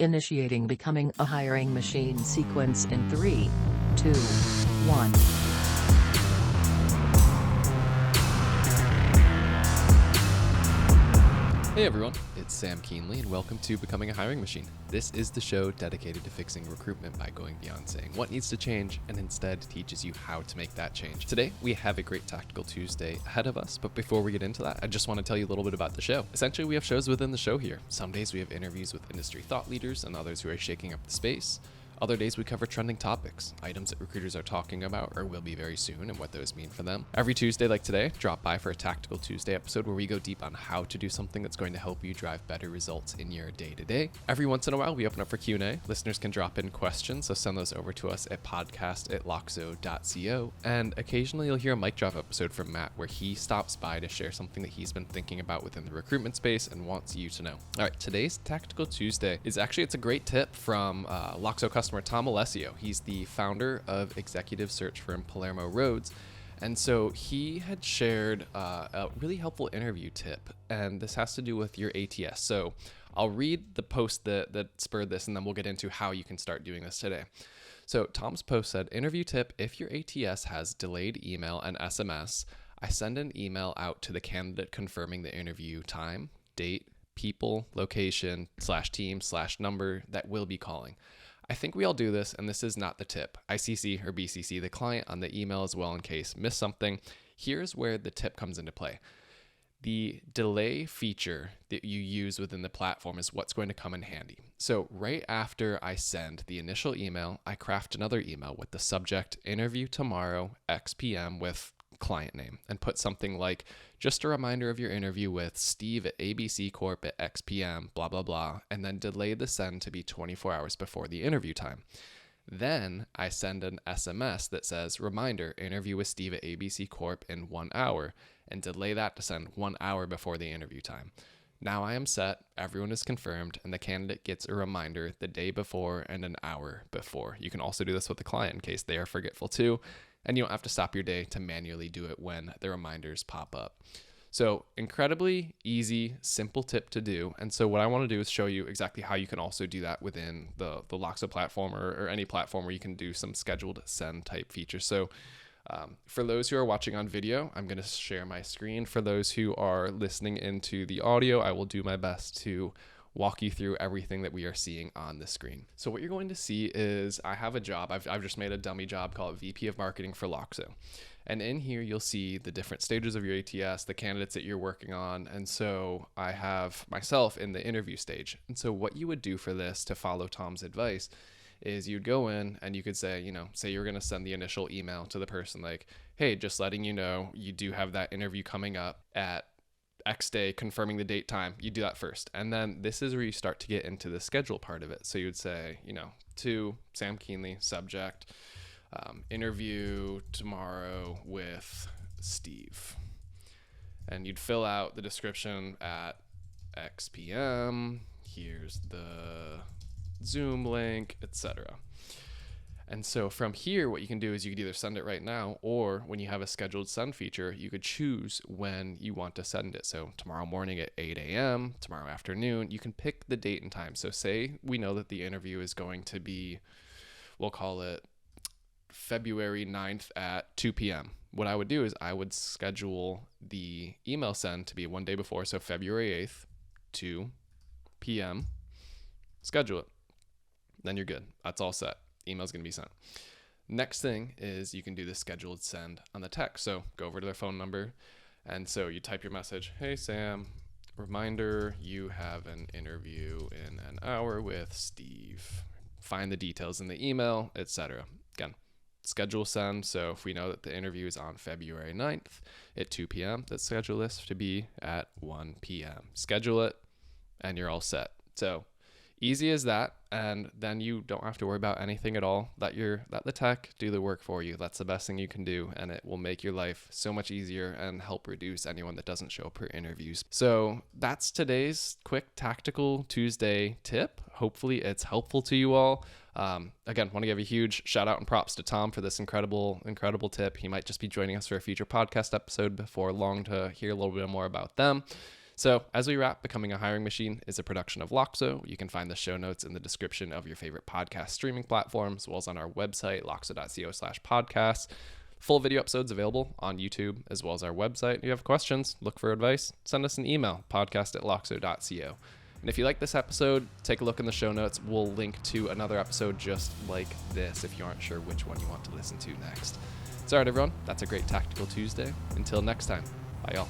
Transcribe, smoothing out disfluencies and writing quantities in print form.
Initiating becoming a hiring machine sequence in 3, 2, 1. Hey everyone, it's Sam Keenley and welcome to Becoming a Hiring Machine. This is the show dedicated to fixing recruitment by going beyond saying what needs to change and instead teaches you how to make that change. Today, we have a great Tactical Tuesday ahead of us, but before we get into that, I just want to tell you a little bit about the show. Essentially, we have shows within the show here. Some days we have interviews with industry thought leaders and others who are shaking up the space. Other days we cover trending topics, items that recruiters are talking about or will be very soon and what those mean for them. Every Tuesday like today, drop by for a Tactical Tuesday episode where we go deep on how to do something that's going to help you drive better results in your day-to-day. Every once in a while, we open up for Q&A. Listeners can drop in questions, so send those over to us at podcast@loxo.co. And occasionally you'll hear a mic drop episode from Matt where he stops by to share something that he's been thinking about within the recruitment space and wants you to know. All right, today's Tactical Tuesday is actually, it's a great tip from Loxo customer Tom Alessio. He's the founder of executive search firm Palermo Rhodes. And so he had shared a really helpful interview tip, and this has to do with your ATS. So I'll read the post that spurred this, and then we'll get into how you can start doing this today. So Tom's post said, interview tip: if your ATS has delayed email and SMS, I send an email out to the candidate confirming the interview time, date, people, location, /team, /number that will be calling. I think we all do this, and this is not the tip. I CC or BCC the client on the email as well in case miss something. Here's where the tip comes into play. The delay feature that you use within the platform is what's going to come in handy. So right after I send the initial email, I craft another email with the subject interview tomorrow, X PM with client name, and put something like, just a reminder of your interview with Steve at ABC Corp at X PM, blah, blah, blah, and then delay the send to be 24 hours before the interview time. Then I send an SMS that says, reminder, interview with Steve at ABC Corp in 1 hour, and delay that to send 1 hour before the interview time. Now I am set, everyone is confirmed, and the candidate gets a reminder the day before and an hour before. You can also do this with the client in case they are forgetful too, and you don't have to stop your day to manually do it when the reminders pop up. So incredibly easy, simple tip to do. And so what I want to do is show you exactly how you can also do that within the Loxo platform or any platform where you can do some scheduled send type features. So for those who are watching on video, I'm going to share my screen. For those who are listening into the audio, I will do my best to walk you through everything that we are seeing on the screen. So what you're going to see is I have a job. I've just made a dummy job called VP of Marketing for Loxo. And in here, you'll see the different stages of your ATS, the candidates that you're working on. And so I have myself in the interview stage. And so what you would do for this, to follow Tom's advice, is you'd go in and you could say, say you're going to send the initial email to the person like, hey, just letting you know, you do have that interview coming up at X day, confirming the date, time. You do that first. And then this is where you start to get into the schedule part of it. So you would say, to Sam Keenley, subject, interview tomorrow with Steve. And you'd fill out the description at X PM. Here's the Zoom link, etc. And so from here, what you can do is you could either send it right now, or when you have a scheduled send feature, you could choose when you want to send it. So tomorrow morning at 8 a.m., tomorrow afternoon, you can pick the date and time. So say we know that the interview is going to be, we'll call it February 9th at 2 p.m. What I would do is I would schedule the email send to be one day before. So February 8th, 2 p.m., schedule it. Then you're good. That's all set. Email's going to be sent. Next thing is you can do the scheduled send on the text. So go over to their phone number. And so you type your message, hey, Sam, reminder, you have an interview in an hour with Steve. Find the details in the email, etc. Again, schedule send. So if we know that the interview is on February 9th at 2 p.m., let's schedule this to be at 1 p.m. Schedule it, and you're all set. So easy as that, and then you don't have to worry about anything at all. Let the tech do the work for you. That's the best thing you can do, and it will make your life so much easier and help reduce anyone that doesn't show up for interviews. So that's today's quick Tactical Tuesday tip. Hopefully it's helpful to you all. Again, want to give a huge shout out and props to Tom for this incredible tip. He might just be joining us for a future podcast episode before long to hear a little bit more about them. So as we wrap, Becoming a Hiring Machine is a production of Loxo. You can find the show notes in the description of your favorite podcast streaming platform, as well as on our website, loxo.co/podcasts. Full video episodes available on YouTube, as well as our website. If you have questions, look for advice, send us an email, podcast@loxo.co. And if you like this episode, take a look in the show notes. We'll link to another episode just like this if you aren't sure which one you want to listen to next. So all right, everyone, that's a great Tactical Tuesday. Until next time, bye y'all.